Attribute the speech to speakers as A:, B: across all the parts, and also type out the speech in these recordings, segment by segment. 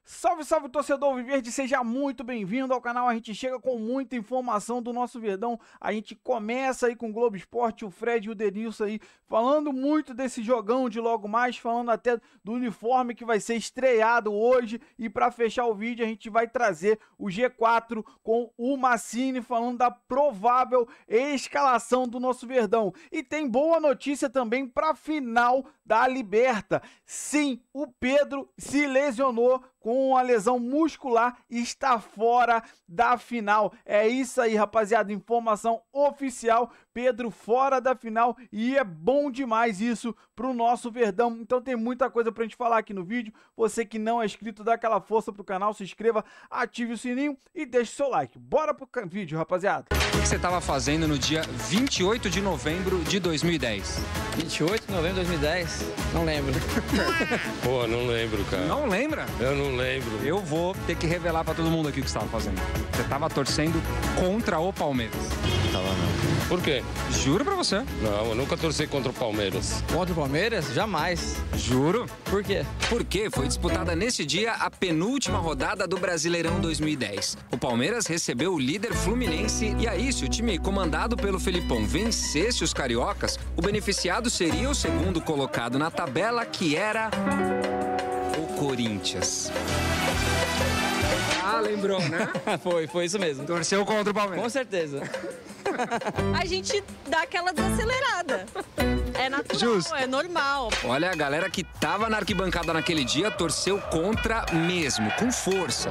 A: Salve, salve, torcedor alviverde, seja muito bem-vindo ao canal. A gente chega com muita informação do nosso Verdão. A gente começa aí com o Globo Esporte, o Fred e o Denilson aí falando muito desse jogão de logo mais, falando até do uniforme que vai ser estreado hoje. E para fechar o vídeo a gente vai trazer o G4 com o Massini falando da provável escalação do nosso Verdão. E tem boa notícia também para a final da Liberta. Sim, o Pedro se lesionou com uma lesão muscular e está fora da final. É isso aí, rapaziada, informação oficial, Pedro fora da final, e é bom demais isso pro nosso Verdão. Então tem muita coisa pra gente falar aqui no vídeo. Você que não é inscrito, dá aquela força pro canal, se inscreva, ative o sininho e deixe seu like. Bora pro vídeo, rapaziada.
B: O que você estava fazendo no dia 28 de novembro de 2010?
C: 28 de novembro de 2010? Não lembro.
D: Pô, não lembro, cara.
B: Não lembra?
D: Eu não lembro.
B: Eu vou ter que revelar pra todo mundo aqui o que você estava fazendo. Você estava torcendo contra o Palmeiras.
D: Tava não. Por quê?
B: Juro pra você.
D: Não, eu nunca torci contra o Palmeiras.
C: Contra o Palmeiras? Jamais.
B: Juro.
C: Por quê?
B: Porque foi disputada nesse dia a penúltima rodada do Brasileirão 2010. O Palmeiras recebeu o líder Fluminense e aí, se o time comandado pelo Felipão vencesse os cariocas, o beneficiado seria o segundo colocado na tabela, que era o Corinthians. Ah, lembrou, né?
C: Foi isso mesmo.
B: Torceu contra o
C: Com
B: Palmeiras.
C: certeza.
E: A gente dá aquela desacelerada. É natural,
B: Justo.
E: é normal.
B: Olha, a galera que tava na arquibancada naquele dia torceu contra mesmo, com força.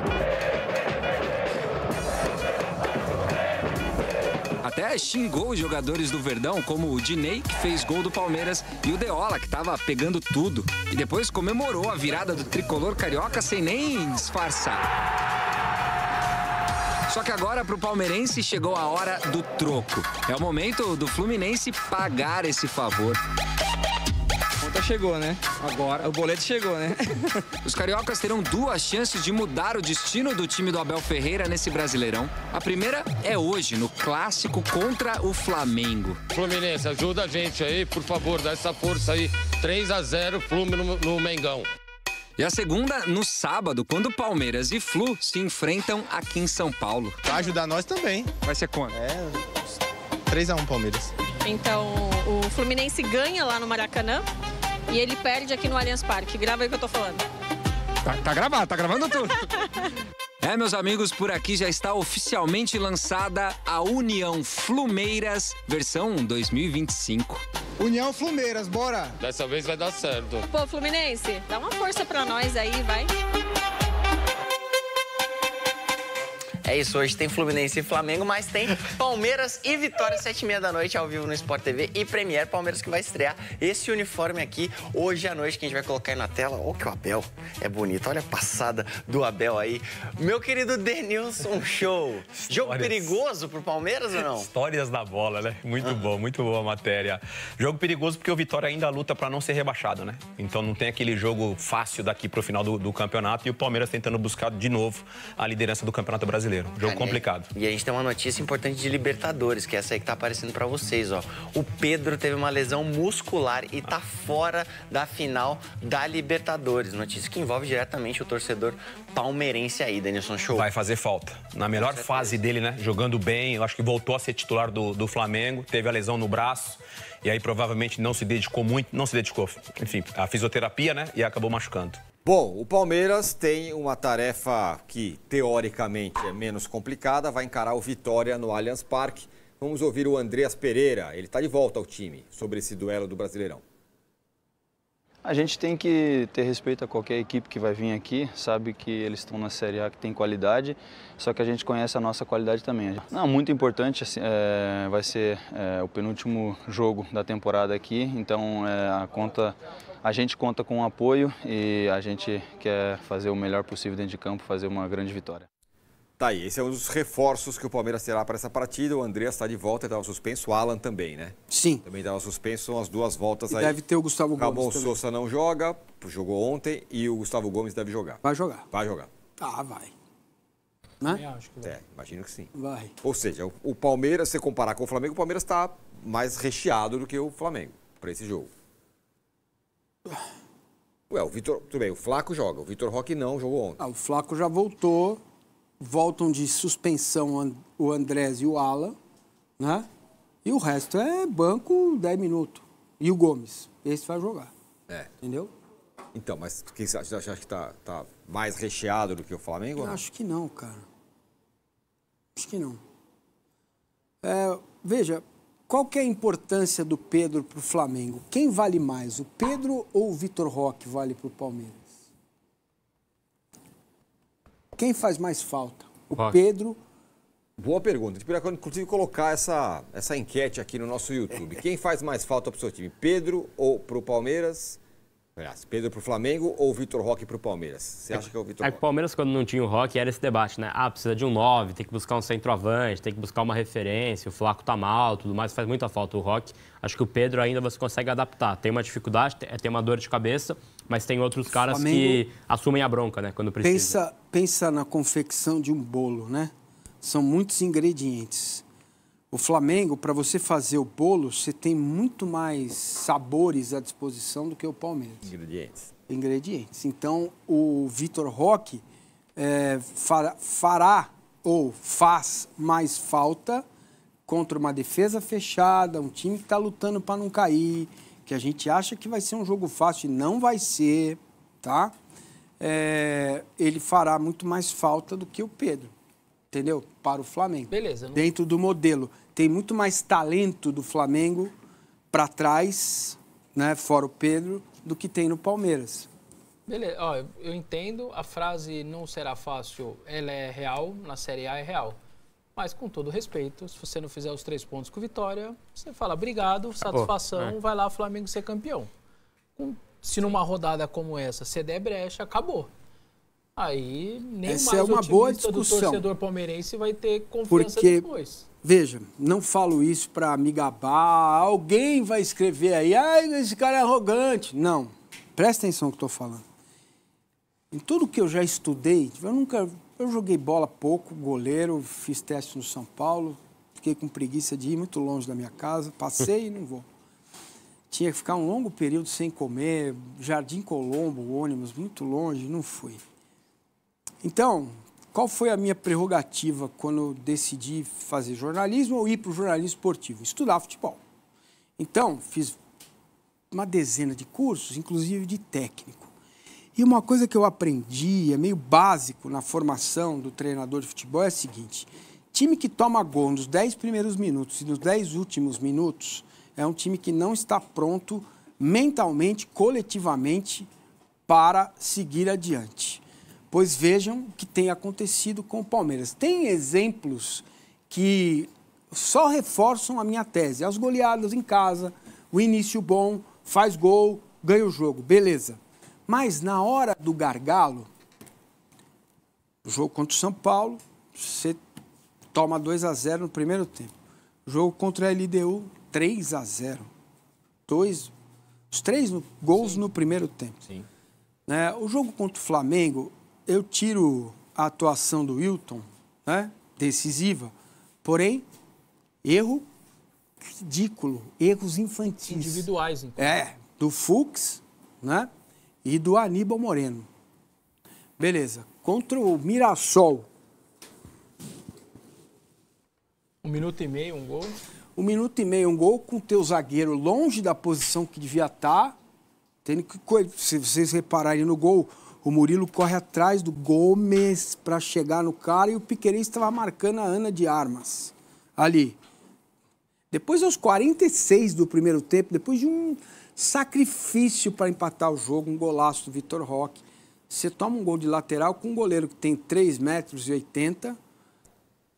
B: Até xingou os jogadores do Verdão, como o Dinei, que fez gol do Palmeiras, e o Deola, que tava pegando tudo. E depois comemorou a virada do tricolor carioca sem nem disfarçar. Só que agora, pro palmeirense, chegou a hora do troco. É o momento do Fluminense pagar esse favor.
C: A conta chegou, né?
B: Agora,
C: O boleto chegou, né?
B: os cariocas terão duas chances de mudar o destino do time do Abel Ferreira nesse Brasileirão. A primeira é hoje, no clássico contra o Flamengo.
D: Fluminense, ajuda a gente aí, por favor, dá essa força aí. 3-0, Fluminense no Mengão.
B: E a segunda, no sábado, quando Palmeiras e Flu se enfrentam aqui em São Paulo.
F: Vai ajudar nós também.
B: Vai ser quanto?
F: 3-1 Palmeiras.
E: Então, o Fluminense ganha lá no Maracanã e ele perde aqui no Allianz Parque. Grava aí o que eu tô falando.
B: Tá gravado, tá gravando tudo. É, meus amigos, por aqui já está oficialmente lançada a União Flumeiras, versão 2025.
G: União Flumeiras, bora!
D: Dessa vez vai dar certo.
E: Pô, Fluminense, dá uma força pra nós aí, vai.
H: É isso, hoje tem Fluminense e Flamengo, mas tem Palmeiras e Vitória, 7h30 da noite, ao vivo no Sport TV e Premiere. Palmeiras que vai estrear esse uniforme aqui hoje à noite, que a gente vai colocar aí na tela. Olha que o Abel é bonito, olha a passada do Abel aí. Meu querido Denilson, show! Jogo perigoso pro Palmeiras ou não?
I: Histórias da bola, né? Muito boa a matéria. Jogo perigoso porque o Vitória ainda luta para não ser rebaixado, né? Então não tem aquele jogo fácil daqui pro final do campeonato, e o Palmeiras tentando buscar de novo a liderança do Campeonato Brasileiro. Jogo complicado.
H: E a gente tem uma notícia importante de Libertadores, que é essa aí que tá aparecendo pra vocês, ó. O Pedro teve uma lesão muscular e tá fora da final da Libertadores. Notícia que envolve diretamente o torcedor palmeirense aí, Denilson, show.
I: Vai fazer falta. Na melhor fase dele, né? Jogando bem, eu acho que voltou a ser titular do Flamengo, teve a lesão no braço, e aí provavelmente não se dedicou muito, enfim, a fisioterapia, né? E acabou machucando.
J: Bom, o Palmeiras tem uma tarefa que, teoricamente, é menos complicada. Vai encarar o Vitória no Allianz Parque. Vamos ouvir o Andreas Pereira. Ele está de volta ao time sobre esse duelo do Brasileirão.
K: A gente tem que ter respeito a qualquer equipe que vai vir aqui. Sabe que eles estão na Série A, que tem qualidade. Só que a gente conhece a nossa qualidade também. Não, muito importante, assim, vai ser o penúltimo jogo da temporada aqui. Então, a gente conta com o apoio e a gente quer fazer o melhor possível dentro de campo, fazer uma grande vitória.
J: Tá aí, esse é um dos reforços que o Palmeiras terá para essa partida. O Andreas está de volta, estava suspenso. O Alan também, né?
G: Sim.
J: Também estava suspenso, são as duas voltas
G: E
J: aí.
G: deve ter o Gustavo Gomes
J: Ramon
G: também.
J: Sousa não joga, jogou ontem, e o Gustavo Gomes deve jogar.
G: Vai jogar.
J: Vai jogar.
G: Ah, vai. Né?
J: Imagino que sim.
G: Vai.
J: Ou seja, o Palmeiras, se comparar com o Flamengo, o Palmeiras está mais recheado do que o Flamengo para esse jogo. Ué, o Vitor, tudo bem, o Flaco joga, o Vitor Roque não jogou ontem.
G: O Flaco já voltou, voltam de suspensão o Andrés e o Alan, né? E o resto é banco 10 minutos. E o Gomes, esse vai jogar. Entendeu?
J: Então, mas você acha que tá mais recheado do que o Flamengo?
G: Eu acho que não, cara. Acho que não. Veja, qual que é a importância do Pedro para o Flamengo? Quem vale mais, o Pedro ou o Vitor Roque vale para o Palmeiras? Quem faz mais falta? O Pedro...
J: Boa pergunta. A gente poderia, inclusive, colocar essa enquete aqui no nosso YouTube. Quem faz mais falta para o seu time? Pedro ou para o Palmeiras? Aliás, Pedro para o Flamengo ou Vitor Roque para o Palmeiras? Você acha que é o Vitor Roque?
L: O Palmeiras, quando não tinha o Roque, era esse debate, né? Precisa de um 9, tem que buscar um centroavante, tem que buscar uma referência, o Flaco tá mal, tudo mais, faz muita falta o Roque. Acho que o Pedro ainda você consegue adaptar. Tem uma dificuldade, tem uma dor de cabeça, mas tem outros caras que assumem a bronca, né? Quando precisa.
G: Pensa na confecção de um bolo, né? São muitos ingredientes. O Flamengo, para você fazer o bolo, você tem muito mais sabores à disposição do que o Palmeiras. Ingredientes. Então, o Vitor Roque fará ou faz mais falta contra uma defesa fechada, um time que está lutando para não cair, que a gente acha que vai ser um jogo fácil e não vai ser, tá? Ele fará muito mais falta do que o Pedro, entendeu? Para o Flamengo.
M: Beleza.
G: Dentro do modelo. Tem muito mais talento do Flamengo para trás, né, fora o Pedro, do que tem no Palmeiras.
M: Beleza. Ó, eu entendo, a frase não será fácil, ela é real, na Série A é real. Mas, com todo respeito, se você não fizer os 3 pontos com vitória, você fala obrigado, satisfação, vai lá o Flamengo ser campeão. Se numa rodada como essa você der brecha, acabou. Aí nem
G: Essa
M: mais
G: é uma
M: o
G: boa
M: otimista do
G: discussão.
M: torcedor palmeirense vai ter confiança
G: Porque,
M: depois.
G: veja, não falo isso para me gabar, alguém vai escrever aí, esse cara é arrogante. Não, presta atenção no que eu estou falando. Em tudo que eu já estudei, eu joguei bola pouco, goleiro, fiz teste no São Paulo, fiquei com preguiça de ir muito longe da minha casa, passei e não vou. Tinha que ficar um longo período sem comer, Jardim Colombo, ônibus, muito longe, não fui. Então, qual foi a minha prerrogativa quando eu decidi fazer jornalismo ou ir para o jornalismo esportivo? Estudar futebol. Então, fiz uma dezena de cursos, inclusive de técnico. E uma coisa que eu aprendi, é meio básico na formação do treinador de futebol, é a seguinte: time que toma gol nos 10 primeiros minutos e nos 10 últimos minutos é um time que não está pronto mentalmente, coletivamente, para seguir adiante. Pois vejam o que tem acontecido com o Palmeiras. Tem exemplos que só reforçam a minha tese. As goleadas em casa, o início bom, faz gol, ganha o jogo, beleza. Mas na hora do gargalo, o jogo contra o São Paulo, você toma 2-0 no primeiro tempo. O jogo contra a LDU, 3-0. Os 3 gols no primeiro tempo.
J: Sim.
G: O jogo contra o Flamengo, eu tiro a atuação do Wilton, né, decisiva, porém, erro ridículo, erros infantis.
M: Individuais, então.
G: Do Fux, né, e do Aníbal Moreno. Beleza. Contra o Mirassol.
M: 1 minuto e meio, um gol.
G: 1 minuto e meio, um gol com o teu zagueiro longe da posição que devia estar. Se vocês repararem no gol, o Murilo corre atrás do Gomes para chegar no cara e o Piquerez estava marcando a Ana de Armas ali. Depois, aos 46 do primeiro tempo, depois de um sacrifício para empatar o jogo, um golaço do Vitor Roque, você toma um gol de lateral com um goleiro que tem 3,80 metros,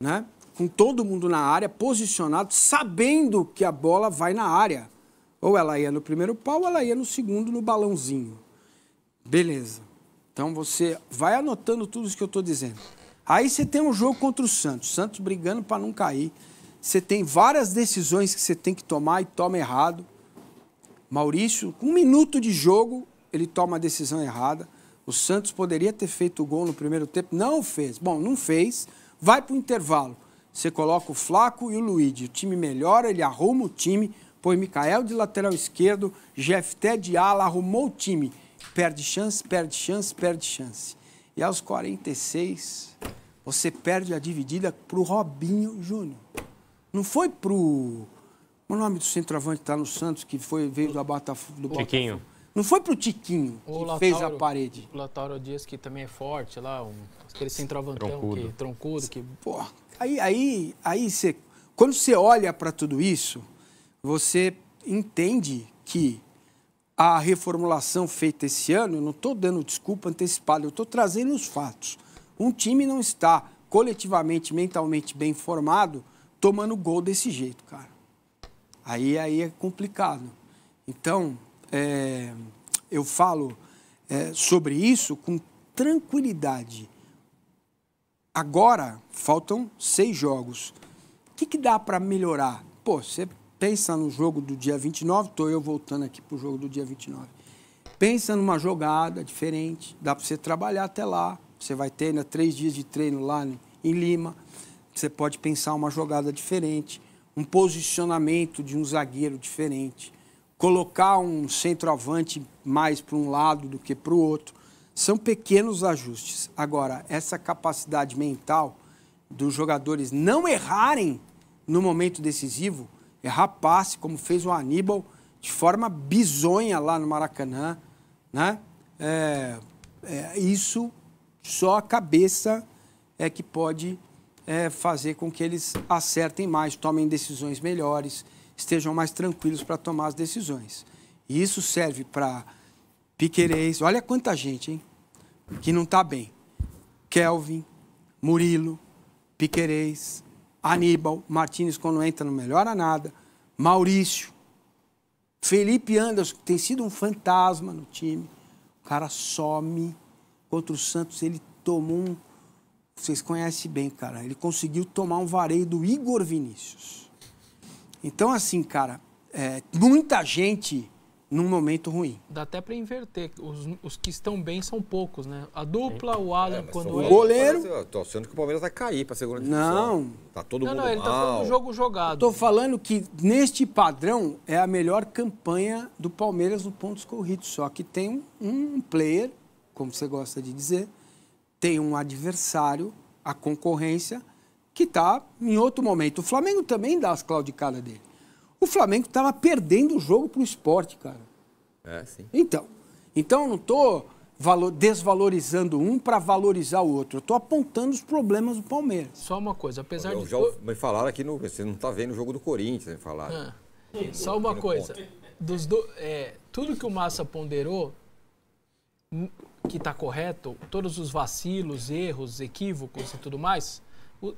G: né? Com todo mundo na área, posicionado, sabendo que a bola vai na área. Ou ela ia no primeiro pau, ou ela ia no segundo, no balãozinho. Beleza. Então, você vai anotando tudo isso que eu estou dizendo. Aí você tem um jogo contra o Santos. Santos brigando para não cair. Você tem várias decisões que você tem que tomar e toma errado. Maurício, com 1 minuto de jogo, ele toma a decisão errada. O Santos poderia ter feito o gol no primeiro tempo. Não fez. Bom, não fez. Vai para o intervalo. Você coloca o Flaco e o Luigi. O time melhora, ele arruma o time. Põe Micael de lateral esquerdo, Jefté de ala, arrumou o time. perde chance, perde chance, perde chance. E aos 46, você perde a dividida pro Robinho Júnior. Não foi pro... O nome do centroavante que está no Santos, que veio do Botafogo.
L: Tiquinho.
G: Não foi pro Tiquinho que fez a parede.
M: O Lautaro Dias, que também é forte lá, aquele centroavantão troncudo. Que...
G: Pô, aí você... Quando você olha para tudo isso, você entende que a reformulação feita esse ano, eu não estou dando desculpa antecipada, eu estou trazendo os fatos. Um time não está coletivamente, mentalmente bem formado, tomando gol desse jeito, cara. Aí é complicado. Então, eu falo sobre isso com tranquilidade. Agora, faltam 6 jogos. O que dá para melhorar? Pô, você pensa no jogo do dia 29, estou eu voltando aqui para o jogo do dia 29. Pensa numa jogada diferente, dá para você trabalhar até lá. Você vai ter ainda 3 dias de treino lá em Lima. Você pode pensar uma jogada diferente, um posicionamento de um zagueiro diferente, colocar um centroavante mais para um lado do que para o outro. São pequenos ajustes. Agora, essa capacidade mental dos jogadores não errarem no momento decisivo, errar passe, como fez o Aníbal, de forma bizonha lá no Maracanã, né? Isso só a cabeça é que pode fazer com que eles acertem mais, tomem decisões melhores, estejam mais tranquilos para tomar as decisões. E isso serve para Piquerez, olha quanta gente, hein, que não está bem. Kelvin, Murilo, Piquerez, Aníbal, Martínez, quando entra, não melhora nada. Maurício, Felipe Anderson, que tem sido um fantasma no time. O cara some. Contra o Santos, ele tomou Vocês conhecem bem, cara. Ele conseguiu tomar um vareio do Igor Vinícius. Então, assim, cara, muita gente num momento ruim.
M: Dá até para inverter. Os que estão bem são poucos, né? A dupla, o Alan, quando
G: o goleiro...
J: Eu tô achando que o Palmeiras vai cair para a segunda divisão.
G: Não.
J: Tá todo mundo
M: ele tá falando do jogo jogado.
G: Eu tô falando que, neste padrão, é a melhor campanha do Palmeiras no pontos corridos. Só que tem um player, como você gosta de dizer, tem um adversário, a concorrência, que está em outro momento. O Flamengo também dá as claudicadas dele. O Flamengo estava perdendo o jogo para o Sport, cara.
J: Sim.
G: Então eu não estou desvalorizando um para valorizar o outro. Eu estou apontando os problemas do Palmeiras.
M: Só uma coisa, apesar de...
J: Me falaram aqui, você não está vendo o jogo do Corinthians, me falaram.
M: Só uma coisa. Tudo que o Massa ponderou, que está correto, todos os vacilos, erros, equívocos e tudo mais,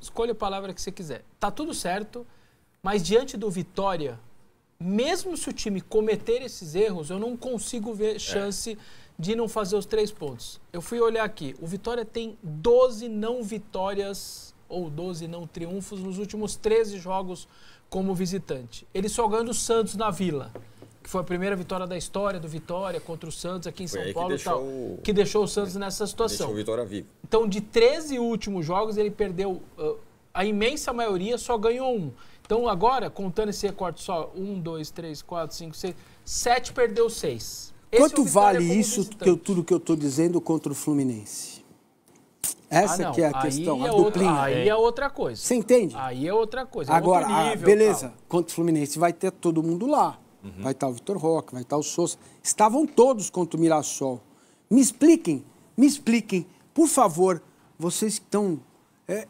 M: escolha a palavra que você quiser. Tá tudo certo, mas diante do Vitória, mesmo se o time cometer esses erros, eu não consigo ver chance de não fazer os 3 pontos. Eu fui olhar aqui, o Vitória tem 12 não vitórias ou 12 não triunfos nos últimos 13 jogos como visitante. Ele só ganhou do Santos na Vila, que foi a primeira vitória da história do Vitória contra o Santos aqui em São Paulo e tal, que deixou o Santos nessa situação.
J: Deixou o Vitória vivo.
M: Então, de 13 últimos jogos, ele perdeu, a imensa maioria só ganhou 1. Então, agora, contando esse recorte só, 1, 2, 3, 4, 5, 6, 7 perdeu 6.
G: Quanto vale isso, tudo que eu estou dizendo contra o Fluminense? Essa que é a questão, a duplinha.
M: Aí é outra coisa.
G: Você entende?
M: Aí é outra coisa,
G: agora,
M: outro nível,
G: beleza, contra o Fluminense vai ter todo mundo lá. Vai estar o Vitor Roque, vai estar o Sousa. Estavam todos contra o Mirassol. Me expliquem, por favor, vocês que estão...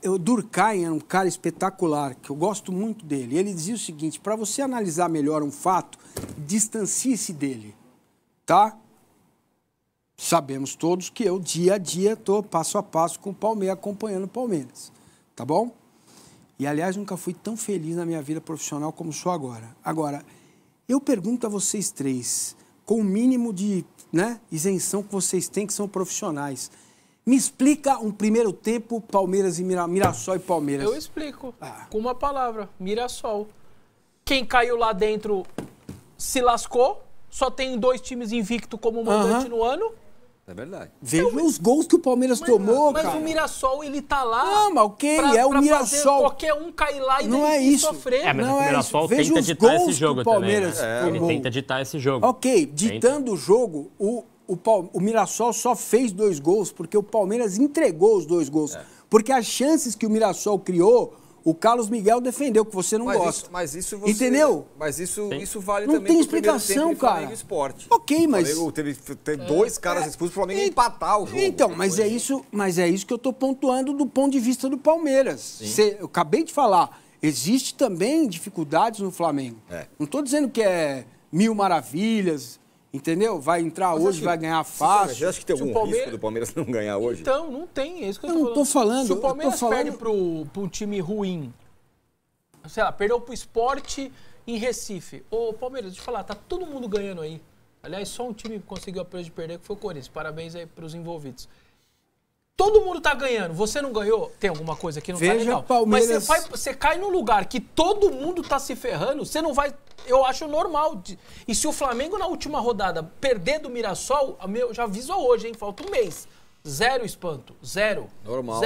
G: O Durkheim é um cara espetacular, que eu gosto muito dele. Ele dizia o seguinte, para você analisar melhor um fato, distancie-se dele, tá? Sabemos todos que eu, dia a dia, estou passo a passo com o Palmeiras, acompanhando o Palmeiras, tá bom? E, aliás, nunca fui tão feliz na minha vida profissional como sou agora. Agora, eu pergunto a vocês três, com o mínimo de isenção que vocês têm, que são profissionais, me explica um primeiro tempo, Palmeiras e Mirassol e Palmeiras.
M: Eu explico, com uma palavra, Mirassol. Quem caiu lá dentro se lascou, só tem 2 times invictos como mandante no ano.
J: É verdade.
G: Veja os gols que o Palmeiras tomou,
M: cara.
G: Mas
M: o Mirassol, ele tá lá.
G: Não, mas ok, o Mirassol.
M: Qualquer um cair lá e
G: não é isso.
M: Sofrer.
L: Mas
G: não
L: o Mirassol
G: tenta
L: ditar esse jogo também. Ele
G: tomou.
L: tenta ditar esse jogo.
G: Ok, ditando o jogo, o Mirassol só fez 2 gols porque o Palmeiras entregou os 2 gols. Porque as chances que o Mirassol criou, o Carlos Miguel defendeu, que você não gosta.
J: Mas isso você...
G: Entendeu?
J: Mas isso vale
G: não
J: também
G: tem
J: pro primeiro
G: explicação,
J: tempo de
G: cara.
J: Flamengo e Sport.
G: Ok, mas...
J: O Flamengo teve 2 caras expulsos pro Flamengo empatar o jogo.
G: Então, mas é isso que eu tô pontuando do ponto de vista do Palmeiras. Eu acabei de falar, existe também dificuldades no Flamengo. Não tô dizendo que é 1000 maravilhas, entendeu? Vai entrar hoje, vai ganhar fácil.
J: Você acha que tem algum risco do Palmeiras não ganhar hoje?
M: Então, não tem, é isso que eu
G: não tô falando.
M: Se o Palmeiras perde pra um time ruim, sei lá, perdeu pro Sport em Recife. Ô, Palmeiras, deixa eu falar, tá todo mundo ganhando aí. Aliás, só um time conseguiu a preço de perder, que foi o Corinthians. Parabéns aí pros envolvidos. Todo mundo tá ganhando, você não ganhou? Tem alguma coisa que não tá legal.
G: Palmeiras...
M: Mas você cai num lugar que todo mundo tá se ferrando, você não vai... Eu acho normal. E se o Flamengo na última rodada perder do Mirassol, eu já aviso hoje, hein? Falta um mês. 0 espanto. 0.
J: Normal.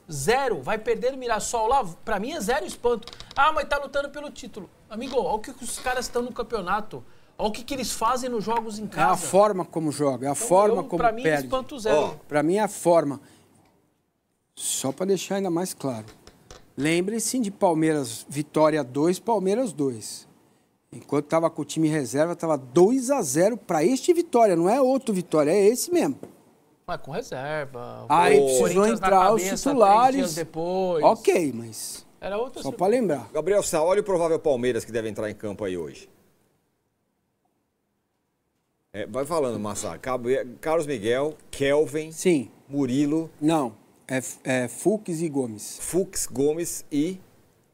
M: 0. Vai perder do Mirassol lá, pra mim é 0 espanto. Ah, mas tá lutando pelo título. Amigo, olha o que os caras estão no campeonato. Olha o que eles fazem nos jogos em casa.
G: É a forma como joga, é a forma como
M: pra mim,
G: perde.
M: Espanto 0.
G: Pra mim é a forma. Só pra deixar ainda mais claro. Lembre-se de Palmeiras Vitória 2, Palmeiras 2. Enquanto tava com o time reserva, tava 2-0 pra este Vitória, não é outro Vitória, é esse mesmo.
M: Mas com reserva.
G: Aí precisou entrar os titulares.
M: 3 dias depois.
G: Ok, mas
M: era outra
G: só pra lembrar.
J: Gabriel Sá, olha o provável Palmeiras que deve entrar em campo aí hoje. Vai falando, Massa. Carlos Miguel, Kelvin,
G: sim.
J: Murilo.
G: Não, é Fux e Gomes.
J: Fux, Gomes e...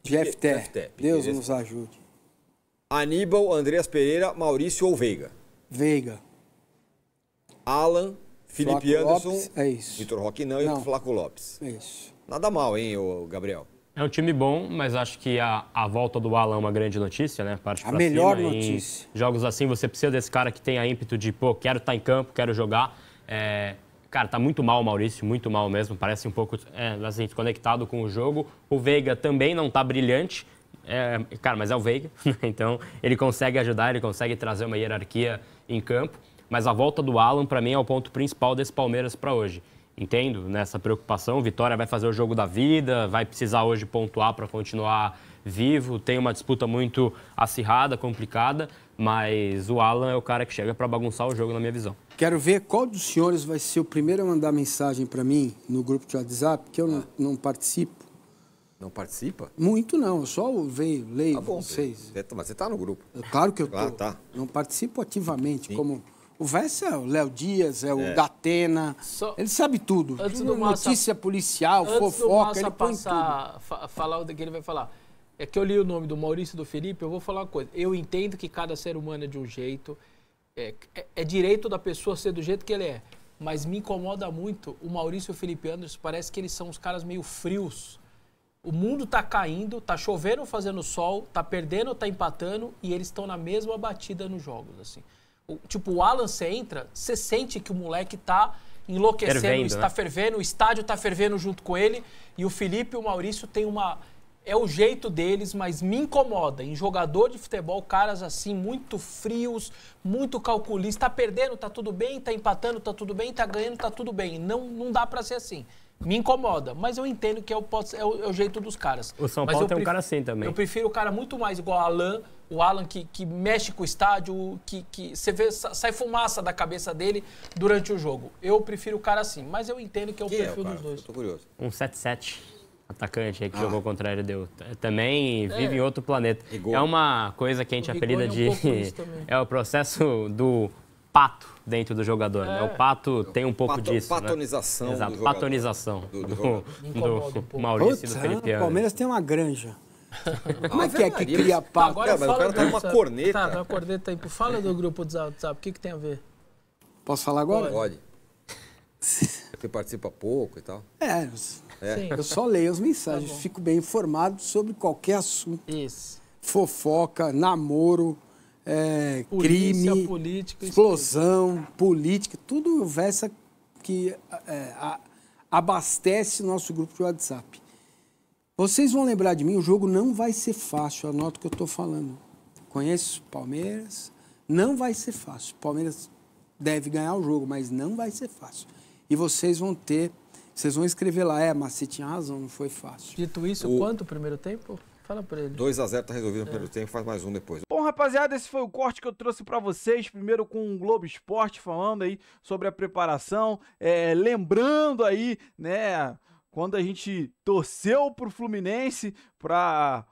G: Jefté. Deus nos ajude.
J: Aníbal, Andreas Pereira, Maurício ou Veiga?
G: Veiga.
J: Alan, Felipe
G: Flaco
J: Anderson,
G: Lopes, é isso.
J: Vitor Roque não e o Flaco Lopes.
G: É isso.
J: Nada mal, hein, Gabriel?
L: É um time bom, mas acho que a volta do Alan é uma grande notícia, né? Parte
G: a melhor notícia.
L: Em jogos assim, você precisa desse cara que tenha ímpeto de, pô, quero estar em campo, quero jogar. Cara, tá muito mal o Maurício, muito mal mesmo. Parece um pouco assim, desconectado com o jogo. O Veiga também não tá brilhante. Cara, mas é o Veiga, então ele consegue ajudar, ele consegue trazer uma hierarquia em campo. Mas a volta do Alan, para mim, é o ponto principal desse Palmeiras para hoje. Entendo nessa preocupação. Vitória vai fazer o jogo da vida, vai precisar hoje pontuar para continuar vivo. Tem uma disputa muito acirrada, complicada, mas o Alan é o cara que chega para bagunçar o jogo, na minha visão.
G: Quero ver qual dos senhores vai ser o primeiro a mandar mensagem para mim no grupo de WhatsApp, que eu não participo.
J: Não participa?
G: Muito não, eu só leio vocês.
J: Mas você tá no grupo.
G: Claro que eu tô.
J: Tá.
G: Não participo ativamente, como... O Vessa é o Léo Dias, é o Datena, ele sabe tudo. Notícia policial, fofoca, ele põe tudo.
M: Falar o que ele vai falar. É que eu li o nome do Maurício e do Felipe, eu vou falar uma coisa. Eu entendo que cada ser humano é de um jeito, é direito da pessoa ser do jeito que ele é. Mas me incomoda muito o Maurício e o Felipe Anderson, parece que eles são uns caras meio frios. O mundo tá caindo, tá chovendo, fazendo sol, tá perdendo, tá empatando, e eles estão na mesma batida nos jogos, assim. Tipo, o Alan, você entra, você sente que o moleque tá enlouquecendo, está fervendo, o estádio tá fervendo junto com ele, e o Felipe e o Maurício tem uma... É o jeito deles, mas me incomoda. Em jogador de futebol, caras assim, muito frios, muito calculistas. Tá perdendo, tá tudo bem, tá empatando, tá tudo bem, tá ganhando, tá tudo bem. Não dá pra ser assim. Me incomoda, mas eu entendo que é o jeito dos caras.
L: O São Paulo tem um cara assim também.
M: Eu prefiro o cara muito mais igual o Alan que mexe com o estádio, que você vê, sai fumaça da cabeça dele durante o jogo. Eu prefiro o cara assim, mas eu entendo que é o perfil dos dois.
J: Tô curioso.
L: Um 7-7, atacante aí que jogou contra ele, deu. Também vive em outro planeta. Rigor. É uma coisa que a gente apelida de... É o processo do pato dentro do jogador. Né? O pato tem um pouco disso.
J: Patonização.
L: Né? Exato, patonização do Maurício e do Felipe Anderson.
G: O Palmeiras tem uma granja. Como é que cria pato?
J: Agora mas o cara tá numa corneta.
M: Tá, uma corneta aí. Fala do grupo do WhatsApp, o que tem a ver?
G: Posso falar agora?
J: Pode. Você participa pouco e tal.
G: Eu só leio as mensagens, fico bem informado sobre qualquer assunto.
M: Isso.
G: Fofoca, namoro,
M: polícia,
G: crime,
M: política,
G: explosão, política, tudo versa que abastece o nosso grupo de WhatsApp. Vocês vão lembrar de mim, o jogo não vai ser fácil, anota o que eu estou falando. Conheço o Palmeiras, não vai ser fácil. O Palmeiras deve ganhar o jogo, mas não vai ser fácil. E vocês vão escrever lá, mas você tinha razão, não foi fácil.
M: Dito isso, quanto o primeiro tempo? Fala pra ele.
J: 2-0 tá resolvido no primeiro tempo, faz mais um depois.
A: Bom, rapaziada, esse foi o corte que eu trouxe pra vocês. Primeiro com o Globo Esporte, falando aí sobre a preparação. Lembrando aí, né, quando a gente torceu pro Fluminense, pra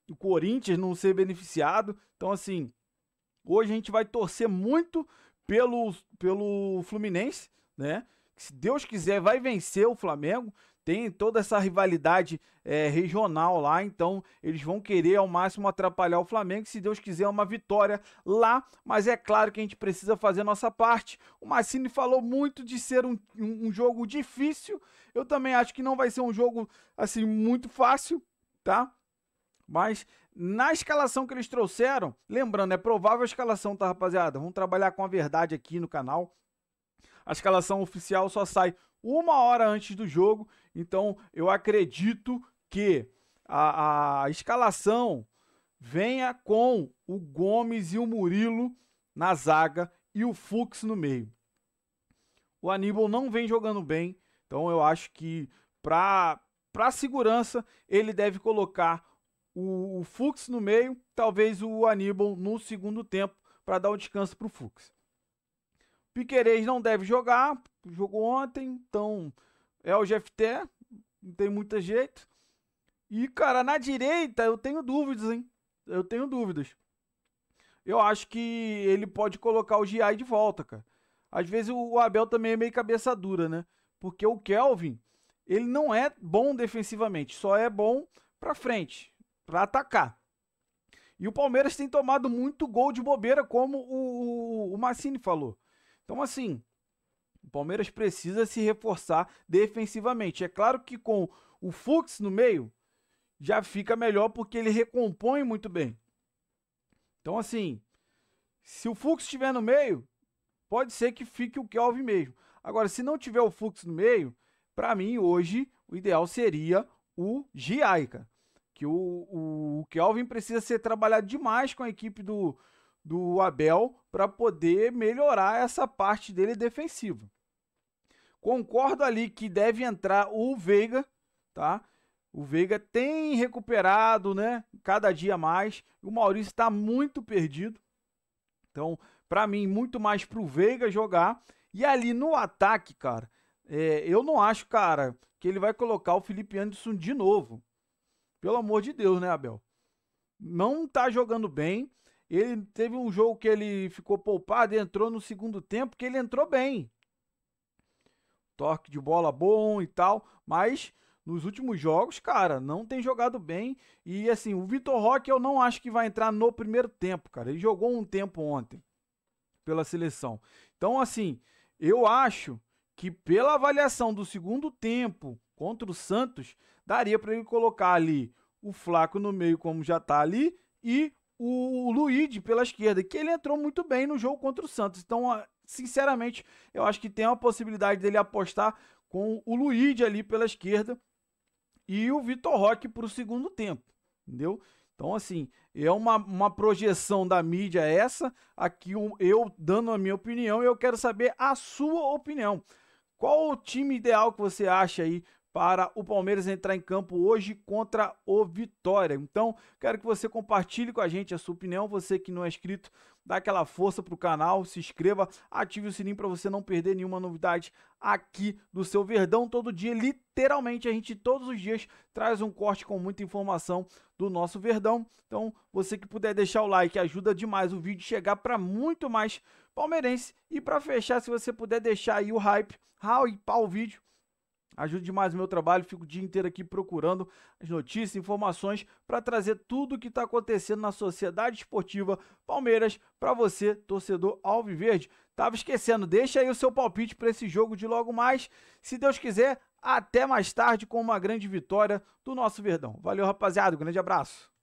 A: o Corinthians não ser beneficiado. Então, assim, hoje a gente vai torcer muito pelo Fluminense, né? Se Deus quiser, vai vencer o Flamengo. Tem toda essa rivalidade regional lá, então eles vão querer ao máximo atrapalhar o Flamengo. Se Deus quiser, uma vitória lá, mas é claro que a gente precisa fazer a nossa parte. O Massini falou muito de ser um jogo difícil. Eu também acho que não vai ser um jogo assim muito fácil, tá? Mas na escalação que eles trouxeram, lembrando, é provável a escalação, tá, rapaziada? Vamos trabalhar com a verdade aqui no canal. A escalação oficial só sai 1 hora antes do jogo, então eu acredito que a escalação venha com o Gomes e o Murilo na zaga e o Fux no meio. O Aníbal não vem jogando bem, então eu acho que para segurança ele deve colocar o Fux no meio, talvez o Aníbal no segundo tempo para dar um descanso para o Fux. Piquerez não deve jogar, jogou ontem, então é o GFT, não tem muito jeito. E, cara, na direita eu tenho dúvidas, hein? Eu tenho dúvidas. Eu acho que ele pode colocar o Giai de volta, cara. Às vezes o Abel também é meio cabeça dura, né? Porque o Kelvin, ele não é bom defensivamente, só é bom pra frente, pra atacar. E o Palmeiras tem tomado muito gol de bobeira, como o Massini falou. Então, assim, o Palmeiras precisa se reforçar defensivamente. É claro que com o Fux no meio, já fica melhor porque ele recompõe muito bem. Então, assim, se o Fux estiver no meio, pode ser que fique o Kelvin mesmo. Agora, se não tiver o Fux no meio, para mim, hoje, o ideal seria o Giai, cara. Que o Kelvin precisa ser trabalhado demais com a equipe do Abel para poder melhorar essa parte dele defensiva. Concordo ali que deve entrar o Veiga, tá? O Veiga tem recuperado, né? Cada dia mais. O Maurício está muito perdido. Então, para mim, muito mais pro Veiga jogar. E ali no ataque, cara, eu não acho, cara, que ele vai colocar o Felipe Anderson de novo. Pelo amor de Deus, né, Abel? Não tá jogando bem. Ele teve um jogo que ele ficou poupado e entrou no segundo tempo, que ele entrou bem. Toque de bola bom e tal, mas nos últimos jogos, cara, não tem jogado bem. E assim, o Vitor Roque eu não acho que vai entrar no primeiro tempo, cara. Ele jogou um tempo ontem pela seleção. Então, assim, eu acho que pela avaliação do segundo tempo contra o Santos, daria para ele colocar ali o Flaco no meio como já tá ali e o Luigi pela esquerda, que ele entrou muito bem no jogo contra o Santos. Então, sinceramente, eu acho que tem uma possibilidade dele apostar com o Luigi ali pela esquerda e o Vitor Roque para o segundo tempo, entendeu? Então, assim, é uma projeção da mídia essa, aqui eu dando a minha opinião e eu quero saber a sua opinião. Qual o time ideal que você acha aí para o Palmeiras entrar em campo hoje contra o Vitória? Então, quero que você compartilhe com a gente a sua opinião. Você que não é inscrito, dá aquela força pro canal, se inscreva, ative o sininho para você não perder nenhuma novidade aqui do seu Verdão. Todo dia, literalmente, a gente todos os dias traz um corte com muita informação do nosso Verdão. Então, você que puder deixar o like, ajuda demais o vídeo chegar para muito mais palmeirense. E para fechar, se você puder deixar aí o hype, hypar o vídeo, ajuda demais o meu trabalho. Fico o dia inteiro aqui procurando as notícias, informações para trazer tudo o que está acontecendo na Sociedade Esportiva Palmeiras para você, torcedor alviverde. Tava esquecendo, deixa aí o seu palpite para esse jogo de logo mais. Se Deus quiser, até mais tarde com uma grande vitória do nosso Verdão. Valeu, rapaziada, um grande abraço.